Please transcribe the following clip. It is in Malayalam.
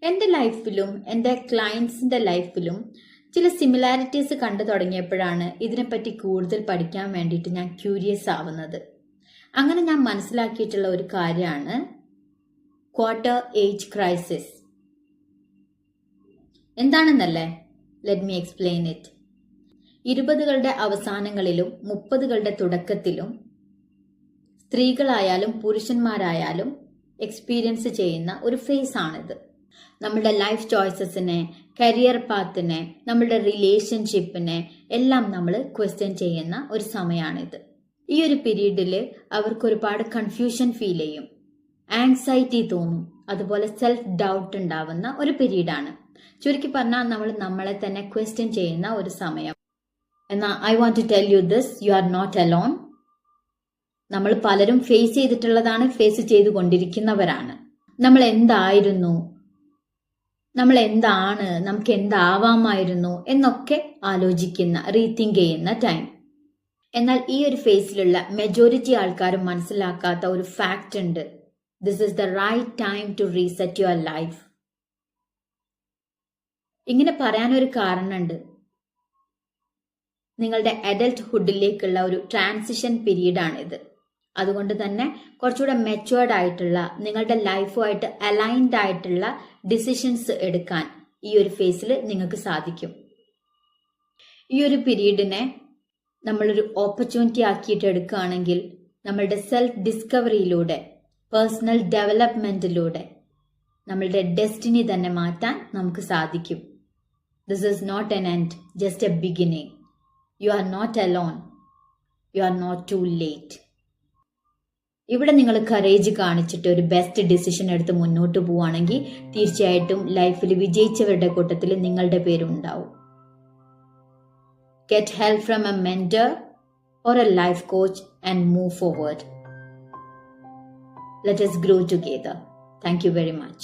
എൻ്റെ ലൈഫിലും എൻ്റെ ക്ലയൻസിൻ്റെ ലൈഫിലും ചില സിമിലാരിറ്റീസ് കണ്ടു തുടങ്ങിയപ്പോഴാണ് ഇതിനെപ്പറ്റി കൂടുതൽ പഠിക്കാൻ വേണ്ടിയിട്ട് ഞാൻ ക്യൂരിയസ് ആവുന്നത്. അങ്ങനെ ഞാൻ മനസ്സിലാക്കിയിട്ടുള്ള ഒരു കാര്യമാണ് ക്വാർട്ടർ ഏജ് ക്രൈസിസ്. എന്താണെന്നല്ലേ? Let me explain it. 20കളുടെ അവസാനങ്ങളിലും 30കളുടെ തുടക്കത്തിലും സ്ത്രീകളായാലും പുരുഷന്മാരായാലും എക്സ്പീരിയൻസ് ചെയ്യുന്ന ഒരു ഫേസ് ആണിത്. നമ്മുടെ ലൈഫ് ചോയ്സസിനെ, കരിയർ പാത്തിനെ, നമ്മുടെ റിലേഷൻഷിപ്പിനെ എല്ലാം നമ്മൾ ക്വസ്റ്റ്യൻ ചെയ്യുന്ന ഒരു സമയമാണിത്. ഈ ഒരു പീരീഡിൽ അവർക്ക് ഒരുപാട് കൺഫ്യൂഷൻ ഫീൽ ചെയ്യും, ആങ്സൈറ്റി തോന്നും, അതുപോലെ സെൽഫ് ഡൗട്ട് ഉണ്ടാവുന്ന ഒരു പീരീഡാണ്. ചുരുക്കി പറഞ്ഞാൽ നമ്മൾ നമ്മളെ തന്നെ ക്വസ്റ്റ്യൻ ചെയ്യുന്ന ഒരു സമയം. എന്നാൽ I want to tell you this, you are not alone. നമ്മൾ പലരും ഫേസ് ചെയ്തിട്ടുള്ളതാണ്, ഫേസ് ചെയ്തുകൊണ്ടിരിക്കുന്നവരാണ്. നമ്മൾ എന്തായിരുന്നു, നമ്മൾ എന്താണ്, നമുക്ക് എന്താവാമായിരുന്നു എന്നൊക്കെ ആലോചിക്കുന്ന, റീതിങ്ക് ചെയ്യുന്ന ടൈം. എന്നാൽ ഈ ഒരു ഫേസിലുള്ള മെജോറിറ്റി ആൾക്കാരും മനസ്സിലാക്കാത്ത ഒരു ഫാക്റ്റ് ഉണ്ട്. This is the right time to reset your life. ഇങ്ങനെ പറയാനൊരു കാരണമുണ്ട്. നിങ്ങളുടെ അഡൽട്ട്ഹുഡിലേക്കുള്ള ഒരു ട്രാൻസിഷൻ പീരീഡാണിത്. അതുകൊണ്ട് തന്നെ കുറച്ചുകൂടെ മെച്ചുവേർഡ് ആയിട്ടുള്ള, നിങ്ങളുടെ ലൈഫുമായിട്ട് അലൈൻഡ് ആയിട്ടുള്ള ഡിസിഷൻസ് എടുക്കാൻ ഈ ഒരു ഫേസിൽ നിങ്ങൾക്ക് സാധിക്കും. ഈ ഒരു പീരീഡിനെ നമ്മളൊരു ഓപ്പർച്യൂണിറ്റി ആക്കിയിട്ട് എടുക്കുകയാണെങ്കിൽ നമ്മളുടെ സെൽഫ് ഡിസ്കവറിയിലൂടെ, പേഴ്സണൽ ഡെവലപ്മെന്റിലൂടെ നമ്മളുടെ ഡെസ്റ്റിനി തന്നെ മാറ്റാൻ നമുക്ക് സാധിക്കും. This is not an end, just a beginning. You are not alone, you are not too late. ഇവിടെ നിങ്ങൾ കറേജ് കാണിച്ചിട്ട് ഒരു ബെസ്റ്റ് ഡിസിഷൻ എടുത്ത് മുന്നോട്ട് പോവുകയാണെങ്കിൽ തീർച്ചയായിട്ടും ലൈഫിൽ വിജയിച്ചവരുടെ കൂട്ടത്തിൽ നിങ്ങളുടെ പേരും ഉണ്ടാവും. Get help from A mentor or a life coach and move forward. Let us grow together. Thank you very much.